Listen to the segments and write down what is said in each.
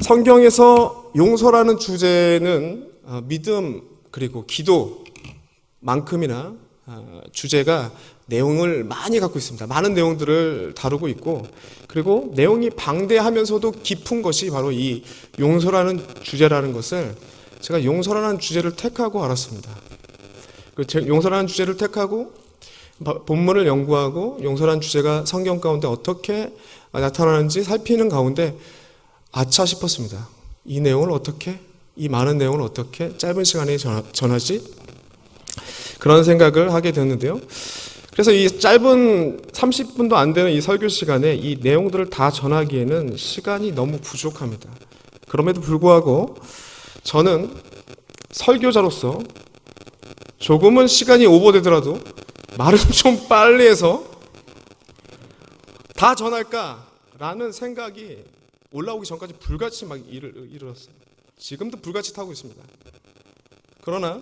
성경에서 용서라는 주제는 믿음 그리고 기도만큼이나 주제가 내용을 많이 갖고 있습니다. 많은 내용들을 다루고 있고, 그리고 내용이 방대하면서도 깊은 것이 바로 이 용서라는 주제라는 것을 제가 용서라는 주제를 택하고 알았습니다. 용서라는 주제를 택하고 본문을 연구하고 용서라는 주제가 성경 가운데 어떻게 나타나는지 살피는 가운데 아차 싶었습니다. 이 내용을 어떻게, 이 많은 내용을 어떻게 짧은 시간에 전하지? 그런 생각을 하게 됐는데요. 그래서 이 짧은 30분도 안 되는 이 설교 시간에 이 내용들을 다 전하기에는 시간이 너무 부족합니다. 그럼에도 불구하고 저는 설교자로서 조금은 시간이 오버되더라도 말을 좀 빨리 해서 다 전할까라는 생각이 올라오기 전까지 불같이 막 일어났어요. 지금도 불같이 타고 있습니다. 그러나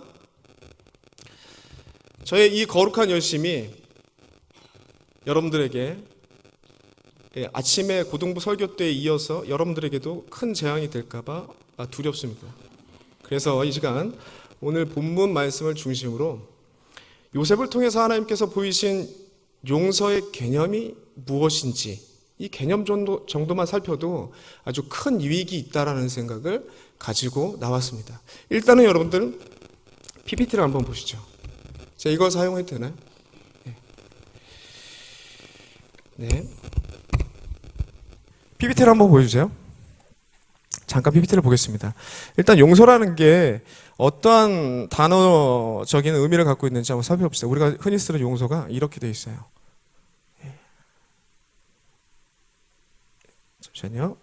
저의 이 거룩한 열심이 여러분들에게 아침에 고등부 설교 때에 이어서 여러분들에게도 큰 재앙이 될까봐 두렵습니다. 그래서 이 시간 오늘 본문 말씀을 중심으로 요셉을 통해서 하나님께서 보이신 용서의 개념이 무엇인지 이 개념 정도만 살펴도 아주 큰 유익이 있다라는 생각을 가지고 나왔습니다. 일단은 여러분들 PPT를 한번 보시죠. 제가 이거 사용해도 되나요? 네. PPT를 한번 보여주세요. 잠깐 PPT를 보겠습니다. 일단 용서라는 게 어떠한 단어적인 의미를 갖고 있는지 한번 살펴봅시다. 우리가 흔히 쓰는 용서가 이렇게 되어 있어요. 잠시만요.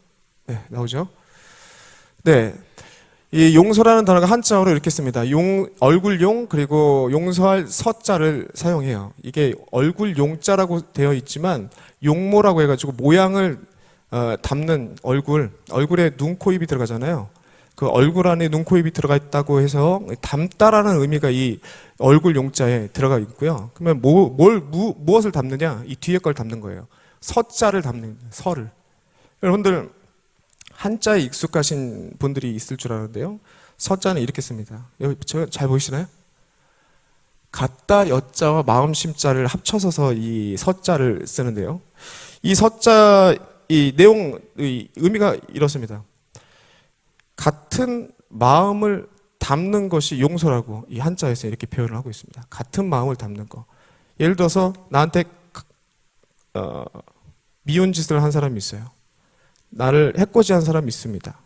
네, 나오죠? 네. 이 용서라는 단어가 한자어로 이렇게 씁니다. 얼굴용 그리고 용서할 서자를 사용해요. 이게 얼굴용자라고 되어 있지만 용모라고 해가지고 모양을 담는 얼굴에 눈, 코, 입이 들어가잖아요. 그 얼굴 안에 눈, 코, 입이 들어가 있다고 해서 담다라는 의미가 이 얼굴용자에 들어가 있고요. 그러면 무엇을 담느냐? 이 뒤에 걸 담는 거예요. 서자를 담는 서를. 여러분들 한자에 익숙하신 분들이 있을 줄 아는데요. 서자는 이렇게 씁니다. 여기 잘 보이시나요? 같다 여자와 마음심자를 합쳐서 이 서자를 쓰는데요. 이 서자 이 내용 의미가 이렇습니다. 같은 마음을 담는 것이 용서라고 이 한자에서 이렇게 표현을 하고 있습니다. 같은 마음을 담는 거. 예를 들어서 나한테 미운 짓을 한 사람이 있어요. 나를 해코지한 사람이 있습니다.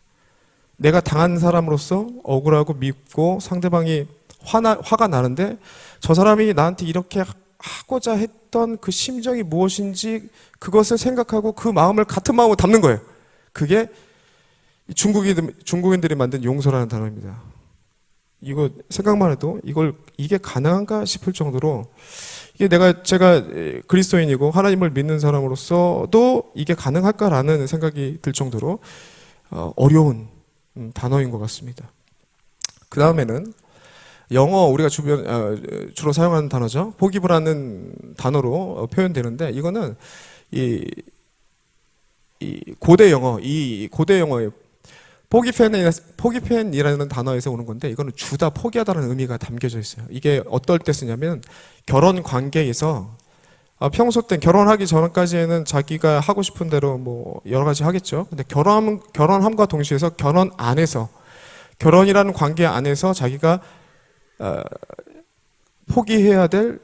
내가 당한 사람으로서 억울하고 밉고 상대방이 화가 나는데 저 사람이 나한테 이렇게 하고자 했던 그 심정이 무엇인지 그것을 생각하고 그 마음을 같은 마음으로 담는 거예요. 그게 중국인들이 만든 용서라는 단어입니다. 이거 생각만 해도 이게 가능한가 싶을 정도로 이게 제가 그리스도인이고 하나님을 믿는 사람으로서도 이게 가능할까라는 생각이 들 정도로 어려운 단어인 것 같습니다. 그 다음에는 영어 우리가 주로 사용하는 단어죠. 포기브라는 단어로 표현되는데 이거는 이 고대 영어의 포기펜이라는 단어에서 오는 건데 이거는 주다, 포기하다는 의미가 담겨져 있어요. 이게 어떨 때 쓰냐면 결혼 관계에서 평소 때 결혼하기 전까지에는 자기가 하고 싶은 대로 뭐 여러 가지 하겠죠. 근데 결혼함과 동시에서 결혼이라는 관계 안에서 자기가 포기해야 될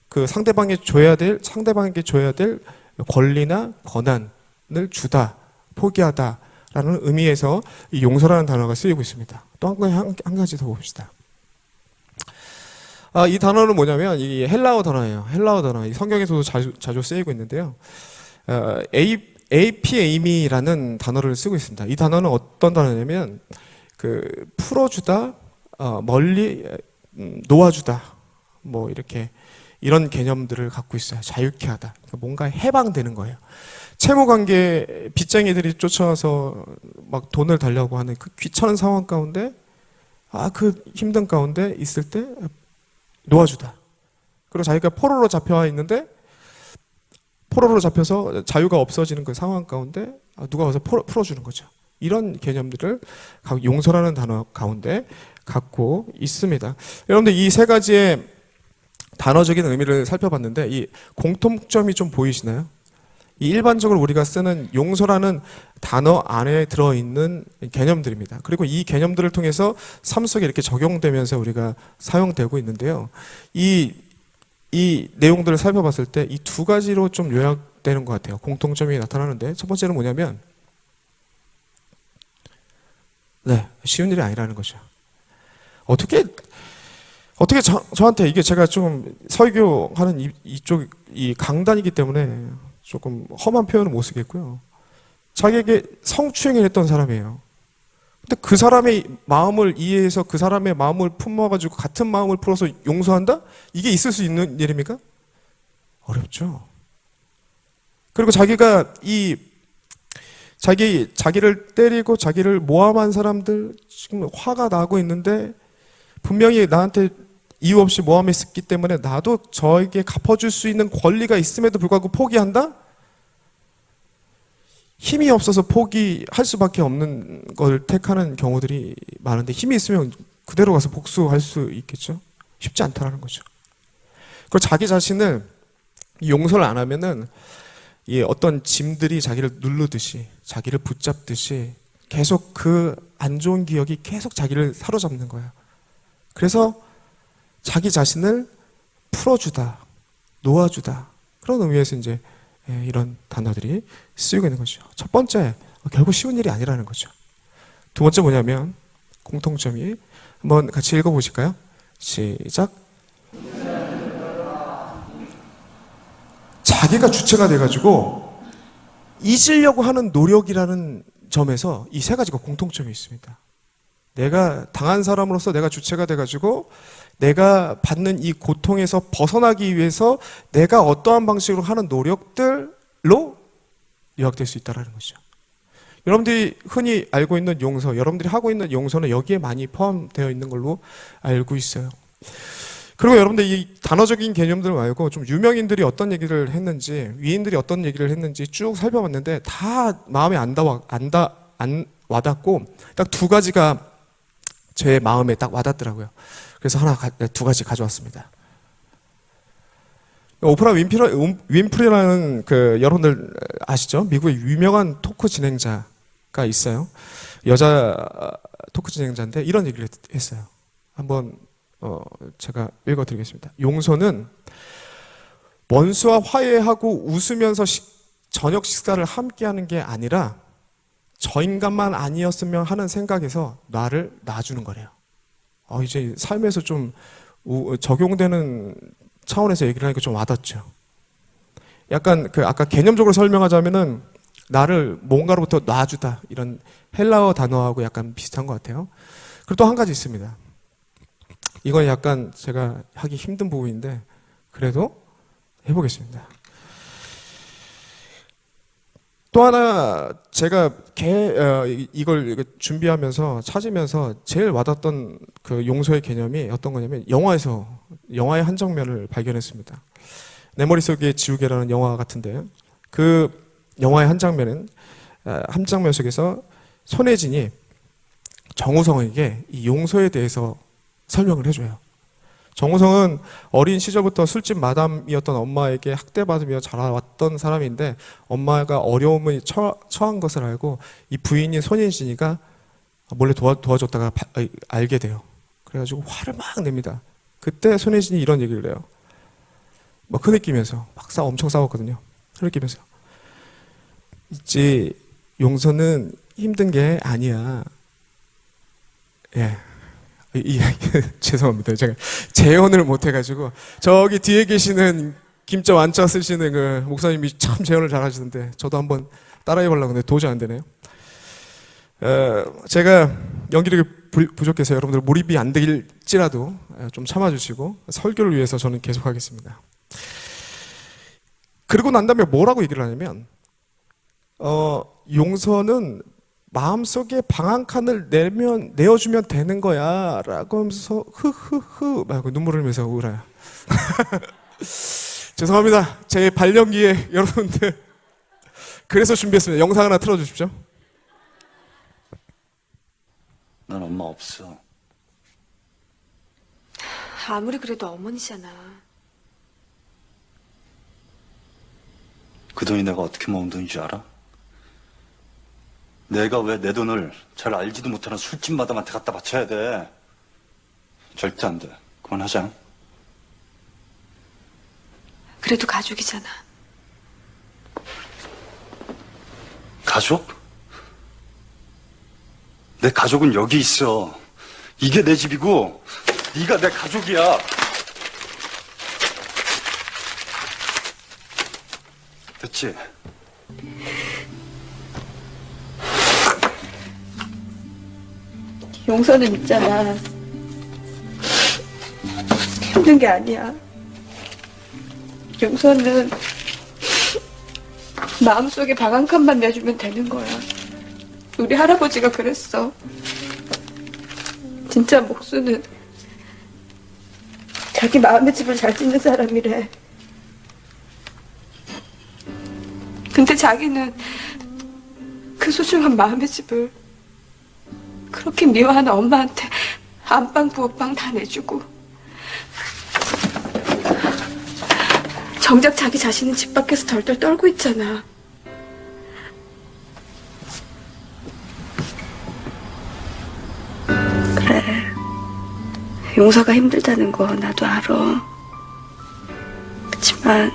그 상대방에게 줘야 될 권리나 권한을 주다, 포기하다 라는 의미에서 이 용서라는 단어가 쓰이고 있습니다. 또 한 가지 더 봅시다. 이 단어는 뭐냐면 이 헬라어 단어예요. 헬라어 단어. 이 성경에서도 자주 쓰이고 있는데요. APAM이라는 단어를 쓰고 있습니다. 이 단어는 어떤 단어냐면 풀어주다, 멀리 놓아주다, 뭐 이런 개념들을 갖고 있어요. 자유케 하다. 뭔가 해방되는 거예요. 채무관계 빚쟁이들이 쫓아와서 막 돈을 달라고 하는 그 귀찮은 상황 가운데 그 힘든 가운데 있을 때 놓아주다. 그리고 자기가 포로로 잡혀와 있는데 포로로 잡혀서 자유가 없어지는 그 상황 가운데 누가 와서 풀어주는 거죠. 이런 개념들을 용서라는 단어 가운데 갖고 있습니다. 여러분들 이 세 가지의 단어적인 의미를 살펴봤는데 이 공통점이 좀 보이시나요? 이 일반적으로 우리가 쓰는 용서라는 단어 안에 들어있는 개념들입니다. 그리고 이 개념들을 통해서 삶 속에 이렇게 적용되면서 우리가 사용되고 있는데요. 이 내용들을 살펴봤을 때 이 두 가지로 좀 요약되는 것 같아요. 공통점이 나타나는데 첫 번째는 뭐냐면 쉬운 일이 아니라는 거죠. 어떻게 저한테 이게 제가 좀 설교하는 이쪽 이 강단이기 때문에 조금 험한 표현은 못 쓰겠고요. 자기에게 성추행을 했던 사람이에요. 근데 그 사람의 마음을 이해해서 그 사람의 마음을 품어가지고 같은 마음을 풀어서 용서한다? 이게 있을 수 있는 일입니까? 어렵죠. 그리고 자기가 자기를 때리고 자기를 모함한 사람들 지금 화가 나고 있는데 분명히 나한테 이유 없이 모함했기 때문에 나도 저에게 갚아줄 수 있는 권리가 있음에도 불구하고 포기한다? 힘이 없어서 포기할 수밖에 없는 걸 택하는 경우들이 많은데 힘이 있으면 그대로 가서 복수할 수 있겠죠? 쉽지 않다는 거죠. 그리고 자기 자신을 용서를 안 하면은 이 어떤 짐들이 자기를 누르듯이 자기를 붙잡듯이 계속 그 안 좋은 기억이 계속 자기를 사로잡는 거예요. 그래서 자기 자신을 풀어주다, 놓아주다 그런 의미에서 이제 이런 단어들이 쓰이고 있는 거죠. 첫 번째, 결국 쉬운 일이 아니라는 거죠. 두 번째 뭐냐면 공통점이 한번 같이 읽어보실까요? 시작. 자기가 주체가 돼가지고 잊으려고 하는 노력이라는 점에서 이 세 가지가 공통점이 있습니다. 내가 당한 사람으로서 내가 주체가 돼가지고 내가 받는 이 고통에서 벗어나기 위해서 내가 어떠한 방식으로 하는 노력들로 요약될 수 있다는 거죠. 여러분들이 흔히 알고 있는 용서, 여러분들이 하고 있는 용서는 여기에 많이 포함되어 있는 걸로 알고 있어요. 그리고 여러분들 이 단어적인 개념들 말고 좀 유명인들이 어떤 얘기를 했는지, 위인들이 어떤 얘기를 했는지 쭉 살펴봤는데 다 마음에 안 와닿고 딱 두 가지가 제 마음에 딱 와닿더라고요. 그래서 두 가지 가져왔습니다. 오프라 윈프리라는 여러분들 아시죠? 미국의 유명한 토크 진행자가 있어요. 여자 토크 진행자인데 이런 얘기를 했어요. 한번 제가 읽어드리겠습니다. 용서는 원수와 화해하고 웃으면서 저녁 식사를 함께하는 게 아니라 저 인간만 아니었으면 하는 생각에서 나를 놔주는 거래요. 이제 삶에서 좀 적용되는 차원에서 얘기를 하니까 좀 와닿죠. 약간 아까 개념적으로 설명하자면은 나를 뭔가로부터 놔주다 이런 헬라어 단어하고 약간 비슷한 것 같아요. 그리고 또 한 가지 있습니다. 이건 약간 제가 하기 힘든 부분인데 그래도 해보겠습니다. 또 하나 제가 이걸 준비하면서 찾으면서 제일 와닿던 그 용서의 개념이 어떤 거냐면 영화의 한 장면을 발견했습니다. 내 머릿속에 지우개라는 영화 같은데 그 영화의 한 장면 속에서 손예진이 정우성에게 이 용서에 대해서 설명을 해줘요. 정우성은 어린 시절부터 술집 마담이었던 엄마에게 학대받으며 자라왔던 사람인데 엄마가 어려움을 처한 것을 알고 이 부인인 손예진이가 몰래 도와줬다가 알게 돼요. 그래가지고 화를 막 냅니다. 그때 손예진이 이런 얘기를 해요. 막 흐느끼면서 막 엄청 싸웠거든요. 흐느끼면서 있지 용서는 힘든 게 아니야. 죄송합니다. 제가 재연을 못해가지고 저기 뒤에 계시는 김자 완자 쓰시는 그 목사님이 참 재연을 잘하시는데 저도 한번 따라해보려고 하는데 도저히 안 되네요. 제가 연기력이 부족해서 여러분들 몰입이 안 될지라도 좀 참아주시고 설교를 위해서 저는 계속하겠습니다. 그리고 난 다음에 뭐라고 얘기를 하냐면 용서는 마음속에 방 한 칸을 내어주면 되는 거야 라고 하면서 흐흐흐 하고 눈물을 흘리면서 울어요. 죄송합니다. 제 발령기에 여러분들 그래서 준비했습니다. 영상 하나 틀어주십시오. 난 엄마 없어. 아무리 그래도 어머니잖아. 그 돈이 내가 어떻게 모은 돈인 줄 알아? 내가 왜 내 돈을 잘 알지도 못하는 술집 마담한테 갖다 바쳐야 돼? 절대 안 돼. 그만하자. 그래도 가족이잖아. 가족? 내 가족은 여기 있어. 이게 내 집이고 네가 내 가족이야. 됐지? 용서는 있잖아. 힘든 게 아니야. 용서는 마음속에 방 한 칸만 내주면 되는 거야. 우리 할아버지가 그랬어. 진짜 목수는 자기 마음의 집을 잘 짓는 사람이래. 근데 자기는 그 소중한 마음의 집을 그렇게 미워하는 엄마한테 안방 부엌방 다 내주고 정작 자기 자신은 집 밖에서 덜덜 떨고 있잖아. 그래, 용서가 힘들다는 거 나도 알아. 그치만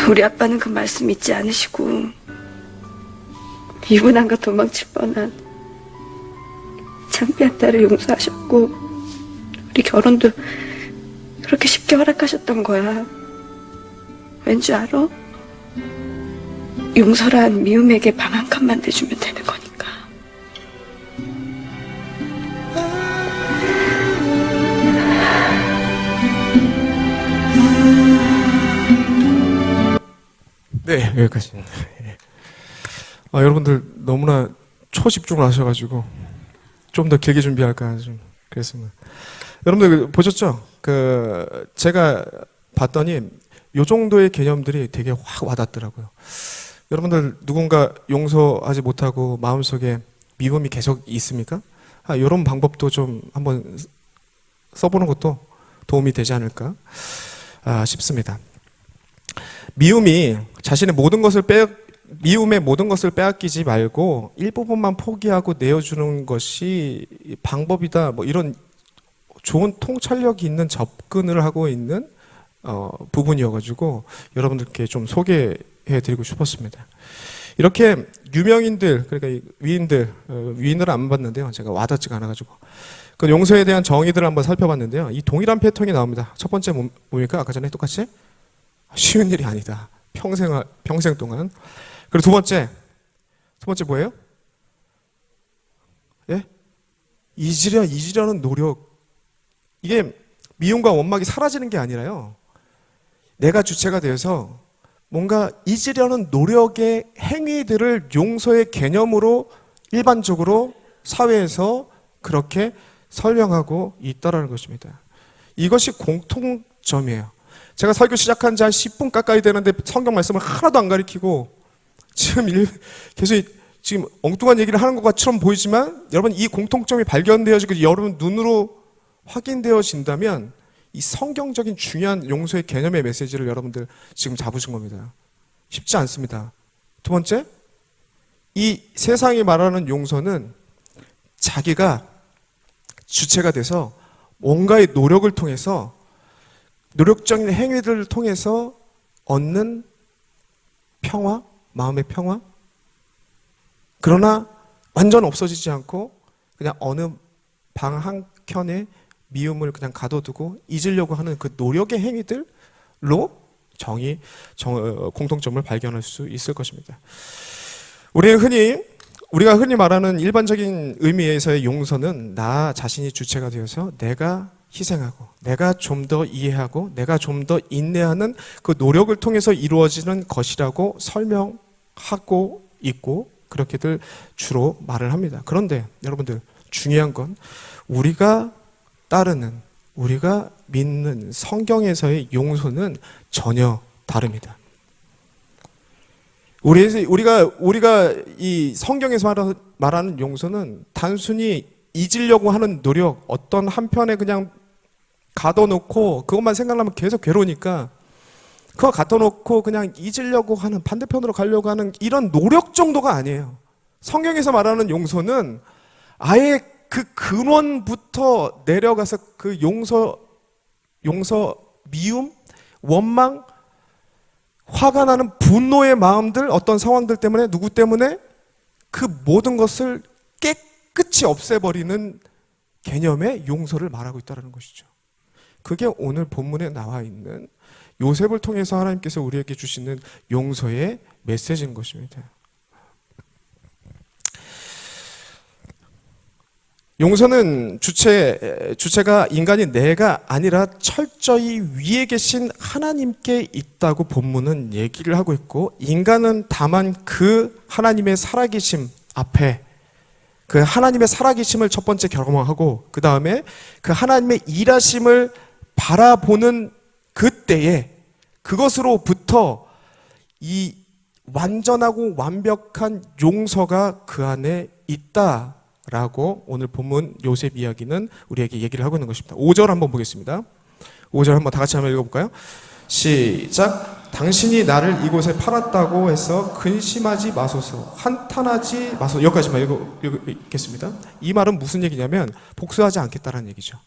우리 아빠는 그 말씀 잊지 않으시고 유부남과 도망칠 뻔한 창피한 딸을 용서하셨고 우리 결혼도 그렇게 쉽게 허락하셨던 거야. 왠지 알아? 용서란 미움에게 방 한 칸만 내주면 되는 거니까. 네, 여기까지. 여러분들 너무나 초집중을 하셔가지고 좀 더 길게 준비할까 좀 그랬습니다. 여러분들 보셨죠? 제가 봤더니 요 정도의 개념들이 되게 확 와닿더라고요. 여러분들 누군가 용서하지 못하고 마음속에 미움이 계속 있습니까? 이런 방법도 좀 한번 써보는 것도 도움이 되지 않을까 싶습니다. 미움의 모든 것을 빼앗기지 말고 일부분만 포기하고 내어주는 것이 방법이다. 뭐 이런 좋은 통찰력이 있는 접근을 하고 있는 부분이어가지고 여러분들께 좀 소개해드리고 싶었습니다. 이렇게 유명인들, 그러니까 위인들을 안 봤는데요. 제가 와닿지가 않아가지고 그 용서에 대한 정의들을 한번 살펴봤는데요. 이 동일한 패턴이 나옵니다. 첫 번째 뭡니까? 아까 전에 똑같이 쉬운 일이 아니다. 평생 동안. 그리고 두 번째 뭐예요? 예? 잊으려는 노력. 이게 미움과 원망이 사라지는 게 아니라요. 내가 주체가 되어서 뭔가 잊으려는 노력의 행위들을 용서의 개념으로 일반적으로 사회에서 그렇게 설명하고 있다라는 것입니다. 이것이 공통점이에요. 제가 설교 시작한 지 한 10분 가까이 되는데 성경 말씀을 하나도 안 가리키고 계속 지금 엉뚱한 얘기를 하는 것처럼 보이지만 여러분 이 공통점이 발견되어지고 여러분 눈으로 확인되어진다면 이 성경적인 중요한 용서의 개념의 메시지를 여러분들 지금 잡으신 겁니다. 쉽지 않습니다. 두 번째, 이 세상이 말하는 용서는 자기가 주체가 돼서 뭔가의 노력을 통해서 노력적인 행위들을 통해서 얻는 평화, 마음의 평화. 그러나 완전 없어지지 않고 그냥 어느 방 한 켠에 미움을 그냥 가둬두고 잊으려고 하는 그 노력의 행위들로 공통점을 발견할 수 있을 것입니다. 우리가 흔히 말하는 일반적인 의미에서의 용서는 나 자신이 주체가 되어서 내가 희생하고 내가 좀 더 이해하고 내가 좀 더 인내하는 그 노력을 통해서 이루어지는 것이라고 설명하고 있고 그렇게들 주로 말을 합니다. 그런데 여러분들 중요한 건 우리가 따르는 우리가 믿는 성경에서의 용서는 전혀 다릅니다. 우리가 이 성경에서 말하는 용서는 단순히 잊으려고 하는 노력, 어떤 한편에 그냥 가둬놓고 그것만 생각나면 계속 괴로우니까 그거 갖다 놓고 그냥 잊으려고 하는, 반대편으로 가려고 하는 이런 노력 정도가 아니에요. 성경에서 말하는 용서는 아예 그 근원부터 내려가서 그 용서, 미움, 원망, 화가 나는 분노의 마음들, 어떤 상황들 때문에, 누구 때문에 그 모든 것을 깨끗이 없애버리는 개념의 용서를 말하고 있다는 것이죠. 그게 오늘 본문에 나와 있는 요셉을 통해서 하나님께서 우리에게 주시는 용서의 메시지인 것입니다. 용서는 주체가 인간이 내가 아니라 철저히 위에 계신 하나님께 있다고 본문은 얘기를 하고 있고, 인간은 다만 그 하나님의 살아계심 앞에 그 하나님의 살아계심을 첫 번째 경험하고, 그 다음에 그 하나님의 일하심을 바라보는 그때에 그것으로부터 이 완전하고 완벽한 용서가 그 안에 있다라고 오늘 본문 요셉 이야기는 우리에게 얘기를 하고 있는 것입니다. 5절 한번 보겠습니다. 5절 한번 다 같이 한번 읽어볼까요? 시작. 당신이 나를 이곳에 팔았다고 해서 근심하지 마소서, 한탄하지 마소서. 여기까지만 읽겠습니다. 이 말은 무슨 얘기냐면 복수하지 않겠다라는 얘기죠.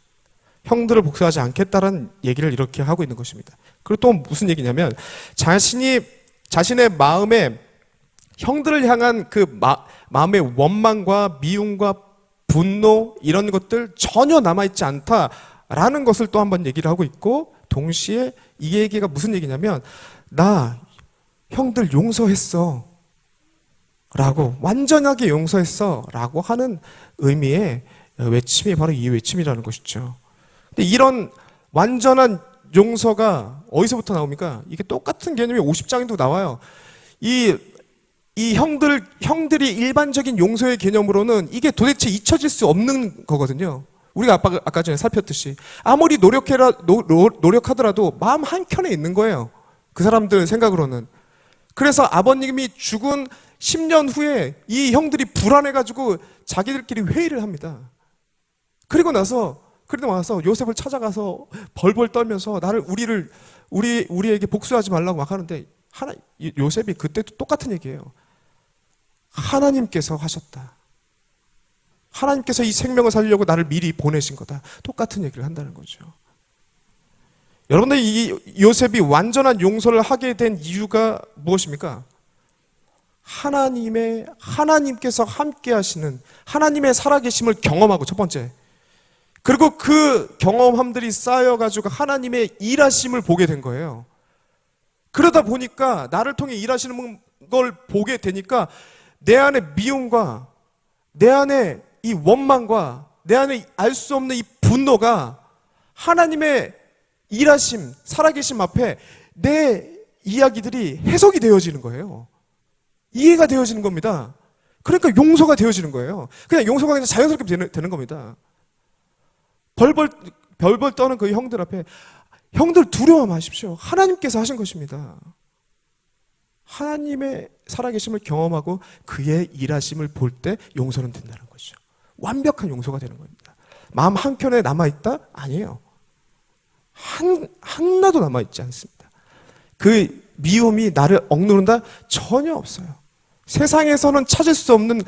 형들을 복수하지 않겠다라는 얘기를 이렇게 하고 있는 것입니다. 그리고 또 무슨 얘기냐면 자신의 마음에 형들을 향한 그 마음의 원망과 미움과 분노 이런 것들 전혀 남아있지 않다라는 것을 또 한번 얘기를 하고 있고, 동시에 이 얘기가 무슨 얘기냐면 나 형들 용서했어 라고, 완전하게 용서했어 라고 하는 의미의 외침이 바로 이 외침이라는 것이죠. 근데 이런 완전한 용서가 어디서부터 나옵니까? 이게 똑같은 개념이 50장에도 나와요. 이 형들이 일반적인 용서의 개념으로는 이게 도대체 잊혀질 수 없는 거거든요. 우리가 아까 전에 살폈듯이 아무리 노력하더라도 마음 한켠에 있는 거예요. 그 사람들 생각으로는. 그래서 아버님이 죽은 10년 후에 이 형들이 불안해가지고 자기들끼리 회의를 합니다. 그리고 나서 요셉을 찾아가서 벌벌 떨면서 우리에게 복수하지 말라고 막 하는데, 요셉이 그때도 똑같은 얘기예요. 하나님께서 하셨다. 하나님께서 이 생명을 살리려고 나를 미리 보내신 거다. 똑같은 얘기를 한다는 거죠. 여러분들, 이 요셉이 완전한 용서를 하게 된 이유가 무엇입니까? 하나님께서 함께 하시는 하나님의 살아계심을 경험하고, 첫 번째. 그리고 그 경험함들이 쌓여가지고 하나님의 일하심을 보게 된 거예요. 그러다 보니까, 나를 통해 일하시는 걸 보게 되니까 내 안에 미움과 내 안에 이 원망과 내 안에 알 수 없는 이 분노가 하나님의 일하심, 살아계심 앞에 내 이야기들이 해석이 되어지는 거예요. 이해가 되어지는 겁니다. 그러니까 용서가 되어지는 거예요. 그냥 용서가 그냥 자연스럽게 되는 겁니다. 벌벌 떠는 그 형들 앞에, 형들 두려워 마십시오. 하나님께서 하신 것입니다. 하나님의 살아계심을 경험하고 그의 일하심을 볼 때 용서는 된다는 거죠. 완벽한 용서가 되는 겁니다. 마음 한켠에 남아있다? 아니에요. 하나도 남아있지 않습니다. 그 미움이 나를 억누른다? 전혀 없어요. 세상에서는 찾을 수 없는,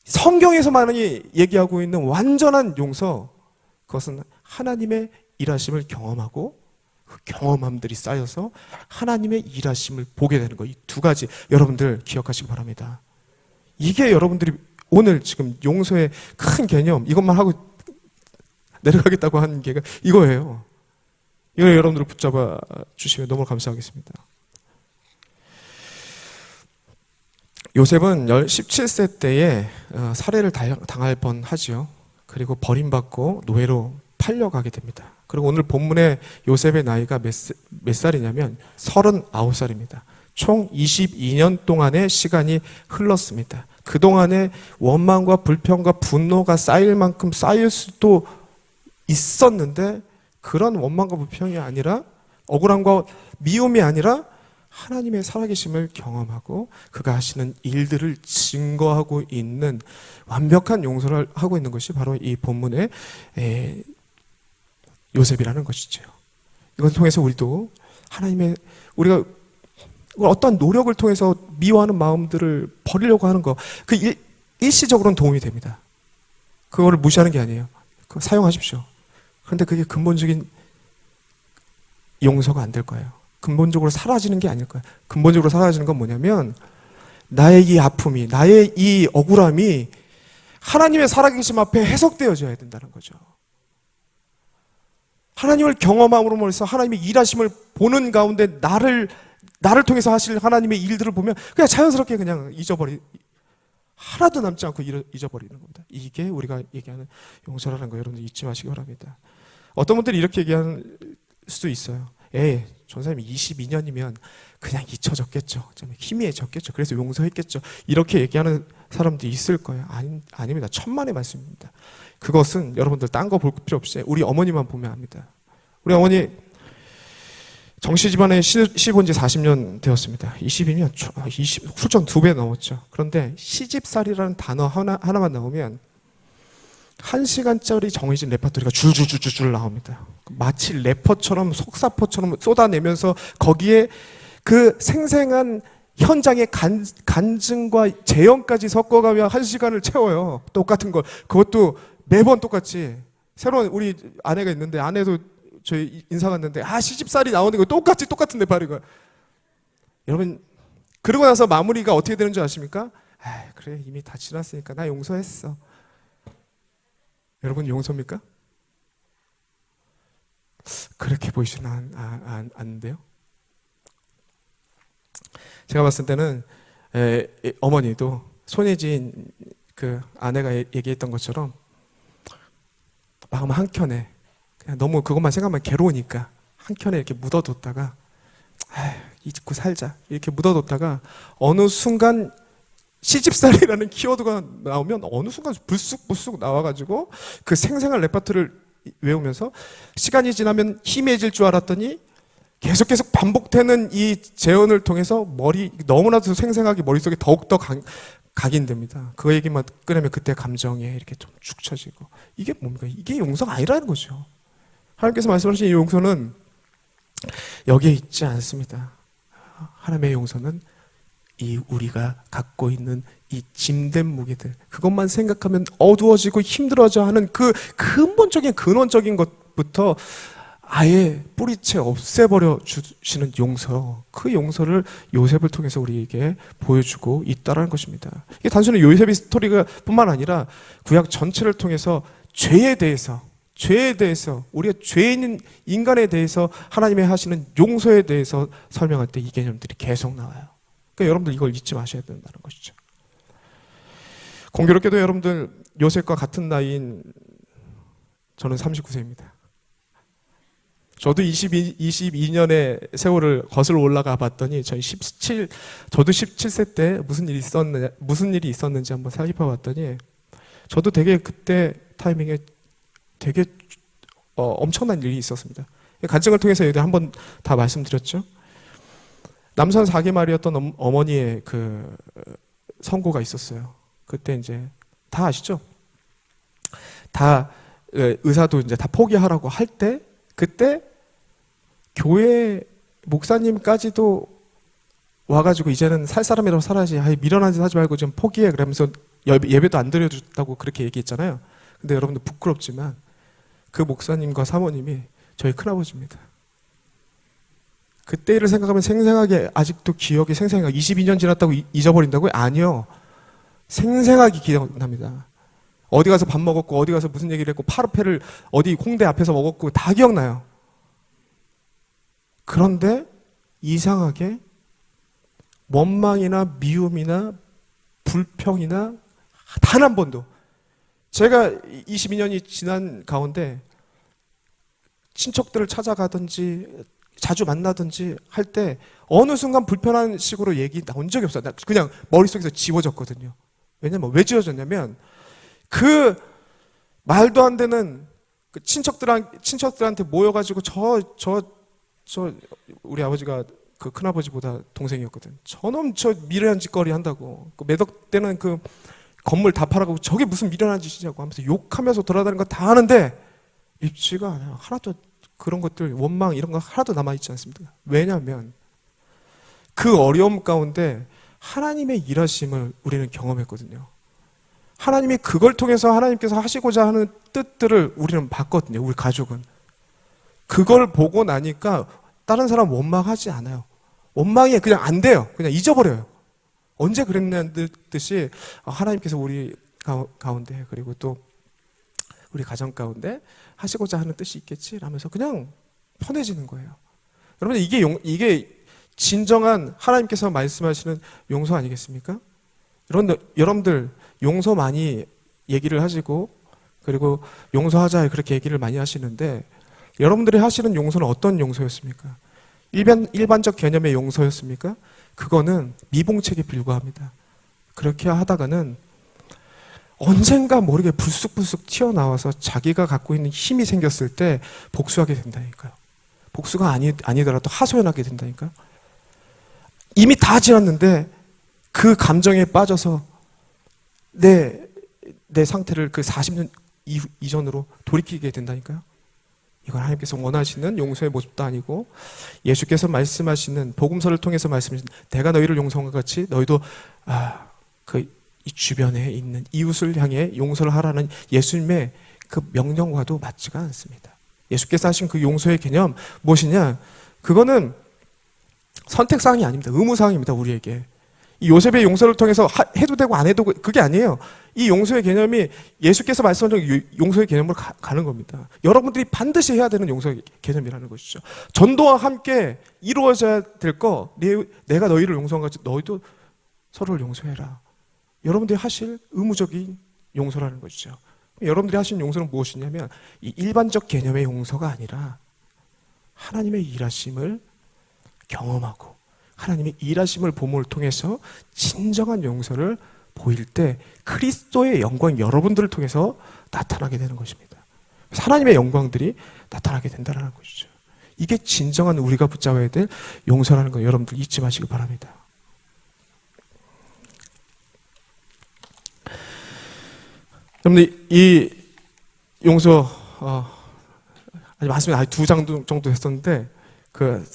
성경에서만 얘기하고 있는 완전한 용서, 그것은 하나님의 일하심을 경험하고 그 경험함들이 쌓여서 하나님의 일하심을 보게 되는 거. 이 두 가지 여러분들 기억하시기 바랍니다. 이게 여러분들이 오늘 지금 용서의 큰 개념, 이것만 하고 내려가겠다고 하는 게 이거예요. 이걸 여러분들 붙잡아 주시면 너무 감사하겠습니다. 요셉은 17세 때에 살해를 당할 뻔하지요. 그리고 버림받고 노예로 팔려가게 됩니다. 그리고 오늘 본문의 요셉의 나이가 몇 살이냐면 39살입니다. 총 22년 동안의 시간이 흘렀습니다. 그동안에 원망과 불평과 분노가 쌓일 만큼 쌓일 수도 있었는데, 그런 원망과 불평이 아니라, 억울함과 미움이 아니라 하나님의 살아계심을 경험하고 그가 하시는 일들을 증거하고 있는 완벽한 용서를 하고 있는 것이 바로 이 본문의 요셉이라는 것이죠. 이걸 통해서 우리도 우리가 어떤 노력을 통해서 미워하는 마음들을 버리려고 하는 거, 일시적으로는 도움이 됩니다. 그거를 무시하는 게 아니에요. 그거 사용하십시오. 그런데 그게 근본적인 용서가 안 될 거예요. 근본적으로 사라지는 게 아닐 거예요. 근본적으로 사라지는 건 뭐냐면 나의 이 아픔이, 나의 이 억울함이 하나님의 살아계심 앞에 해석되어져야 된다는 거죠. 하나님을 경험함으로 해서 하나님의 일하심을 보는 가운데 나를 통해서 하실 하나님의 일들을 보면 그냥 자연스럽게 그냥 하나도 남지 않고 잊어버리는 겁니다. 이게 우리가 얘기하는 용서라는 거, 여러분들 잊지 마시기 바랍니다. 어떤 분들이 이렇게 얘기하는 수도 있어요. 전사님이 22년이면 그냥 잊혀졌겠죠. 좀 희미해졌겠죠. 그래서 용서했겠죠. 이렇게 얘기하는 사람도 있을 거예요. 아닙니다. 천만의 말씀입니다. 그것은 여러분들 딴 거 볼 필요 없이 우리 어머니만 보면 압니다. 우리 어머니 정씨 집안에 시집 온 지 40년 되었습니다. 22년, 훌쩍 2배 넘었죠. 그런데 시집살이라는 단어 하나만 나오면 1시간짜리 정해진 레퍼토리가 줄줄줄줄 나옵니다. 마치 래퍼처럼 속사포처럼 쏟아내면서 거기에 그 생생한 현장의 간증과 재연까지 섞어가며 1시간을 채워요. 똑같은 걸. 그것도 매번 똑같이. 새로운 우리 아내가 있는데 아내도 저희 인사 갔는데 시집살이 나오는 거 똑같은 레퍼토리가. 여러분 그러고 나서 마무리가 어떻게 되는 줄 아십니까? 그래 이미 다 지났으니까 나 용서했어. 여러분 용서입니까? 그렇게 보이시는 않는데요? 제가 봤을 때는 어머니도 손예진 그 아내가 얘기했던 것처럼 마음 한켠에 그냥 너무 그것만 생각하면 괴로우니까 한켠에 이렇게 묻어뒀다가 잊고 살자 이렇게 묻어뒀다가 어느 순간 시집살이라는 키워드가 나오면 어느 순간 불쑥 나와가지고 그 생생한 레퍼토리를 외우면서 시간이 지나면 희미해질 줄 알았더니 계속 반복되는 이 재현을 통해서 너무나도 생생하게 머릿속에 더욱더 각인됩니다. 그 얘기만 꺼내면 그때 감정에 이렇게 좀 축 처지고 이게 뭡니까? 이게 용서가 아니라는 거죠. 하나님께서 말씀하신 이 용서는 여기에 있지 않습니다. 하나님의 용서는 우리가 갖고 있는 이 짐된 무게들 그것만 생각하면 어두워지고 힘들어져 하는 그 근본적인 근원적인 것부터 아예 뿌리채 없애버려 주시는 용서, 그 용서를 요셉을 통해서 우리에게 보여주고 있다는 것입니다. 이게 단순히 요셉의 스토리가 뿐만 아니라 구약 전체를 통해서 죄에 대해서 우리가 죄인인 인간에 대해서 하나님의 하시는 용서에 대해서 설명할 때 이 개념들이 계속 나와요. 그러니까 여러분들 이걸 잊지 마셔야 된다는 것이죠. 공교롭게도 여러분들 요셉과 같은 나이인 저는 39세입니다. 저도 22년의 세월을 거슬러 올라가 봤더니 저도 17세 때 무슨 일이 있었는지 한번 살펴 봤더니 저도 되게 그때 타이밍에 되게 엄청난 일이 있었습니다. 간증을 통해서 여기 한번 다 말씀드렸죠. 남선 4개 말이었던 어머니의 그 선고가 있었어요. 그때 이제 다 아시죠? 다 의사도 이제 다 포기하라고 할 때 그때 교회 목사님까지도 와가지고 이제는 살 사람이라고 살아야지 미련한 짓 하지 말고 좀 포기해 그러면서 예배도 안 드려줬다고 그렇게 얘기했잖아요. 근데 여러분들 부끄럽지만 그 목사님과 사모님이 저희 큰아버지입니다. 그때 일을 생각하면 생생하게 아직도 기억이 생생하게 22년 지났다고 잊어버린다고요? 아니요. 생생하게 기억납니다. 어디 가서 밥 먹었고 어디 가서 무슨 얘기를 했고 파르페를 어디 홍대 앞에서 먹었고 다 기억나요. 그런데 이상하게 원망이나 미움이나 불평이나 단 한 번도 제가 22년이 지난 가운데 친척들을 찾아가든지 자주 만나든지 할 때 어느 순간 불편한 식으로 얘기 나온 적이 없어요. 그냥 머릿속에서 지워졌거든요. 왜냐면 왜 지워졌냐면 그 말도 안 되는 그 친척들한테 모여가지고 우리 아버지가 그 큰아버지보다 동생이었거든. 저놈 저 미련한 짓거리 한다고. 그 매덕 때는 그 건물 다 팔아가고 저게 무슨 미련한 짓이냐고 하면서 욕하면서 돌아다니는 거 다 하는데 입지가 않아요. 하나도 그런 것들 원망 이런 거 하나도 남아있지 않습니다. 왜냐하면 그 어려움 가운데 하나님의 일하심을 우리는 경험했거든요. 하나님이 그걸 통해서 하나님께서 하시고자 하는 뜻들을 우리는 봤거든요. 우리 가족은. 그걸 보고 나니까 다른 사람 원망하지 않아요. 원망이 그냥 안 돼요. 그냥 잊어버려요. 언제 그랬냐는 듯이 하나님께서 우리 가운데 그리고 또 우리 가정 가운데 하시고자 하는 뜻이 있겠지 라면서 그냥 편해지는 거예요. 여러분 이게 진정한 하나님께서 말씀하시는 용서 아니겠습니까? 여러분들 용서 많이 얘기를 하시고 그리고 용서하자 그렇게 얘기를 많이 하시는데 여러분들이 하시는 용서는 어떤 용서였습니까? 일반적 개념의 용서였습니까? 그거는 미봉책에 불과합니다. 그렇게 하다가는 언젠가 모르게 불쑥불쑥 튀어나와서 자기가 갖고 있는 힘이 생겼을 때 복수하게 된다니까요. 복수가 아니더라도 하소연하게 된다니까요. 이미 다 지났는데 그 감정에 빠져서 내 상태를 그 40년 이전으로 돌이키게 된다니까요. 이건 하나님께서 원하시는 용서의 모습도 아니고 예수께서 말씀하시는 복음서를 통해서 말씀하시는 내가 너희를 용서한 것 같이 너희도 이 주변에 있는 이웃을 향해 용서를 하라는 예수님의 그 명령과도 맞지가 않습니다. 예수께서 하신 그 용서의 개념 무엇이냐? 그거는 선택사항이 아닙니다. 의무사항입니다. 우리에게. 이 요셉의 용서를 통해서 해도 되고 안 해도 그게 아니에요. 이 용서의 개념이 예수께서 말씀하신 용서의 개념으로 가는 겁니다. 여러분들이 반드시 해야 되는 용서의 개념이라는 것이죠. 전도와 함께 이루어져야 될 거 내가 너희를 용서한 것 같이 너희도 서로를 용서해라. 여러분들이 하실 의무적인 용서라는 것이죠. 여러분들이 하신 용서는 무엇이냐면 이 일반적 개념의 용서가 아니라 하나님의 일하심을 경험하고 하나님의 일하심을 봄을 통해서 진정한 용서를 보일 때 그리스도의 영광이 여러분들을 통해서 나타나게 되는 것입니다. 하나님의 영광들이 나타나게 된다는 것이죠. 이게 진정한 우리가 붙잡아야 될 용서라는 거 여러분들 잊지 마시기 바랍니다. 여러분들 이 용서 아니 많습니다. 2장 정도 했었는데 그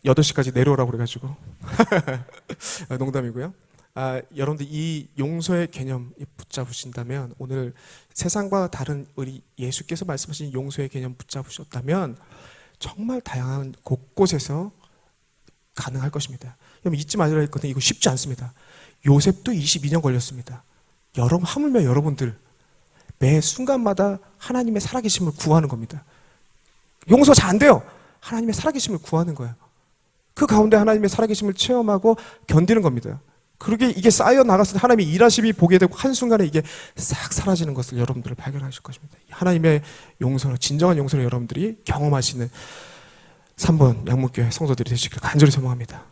8시까지 내려오라고 그래가지고 농담이고요. 여러분들 이 용서의 개념 붙잡으신다면 오늘 세상과 다른 우리 예수께서 말씀하신 용서의 개념 붙잡으셨다면 정말 다양한 곳곳에서 가능할 것입니다. 여러분 잊지 말아야 할 것은 이거 쉽지 않습니다. 요셉도 22년 걸렸습니다. 여러분 하물며 여러분들 매 순간마다 하나님의 살아계심을 구하는 겁니다. 용서 잘 안 돼요. 하나님의 살아계심을 구하는 거예요. 그 가운데 하나님의 살아계심을 체험하고 견디는 겁니다. 그러게 이게 쌓여 나갔을 때 하나님의 일하심이 보게 되고 한순간에 이게 싹 사라지는 것을 여러분들을 발견하실 것입니다. 하나님의 용서를 진정한 용서를 여러분들이 경험하시는 3번 양목교회 성도들이 되시길 간절히 소망합니다.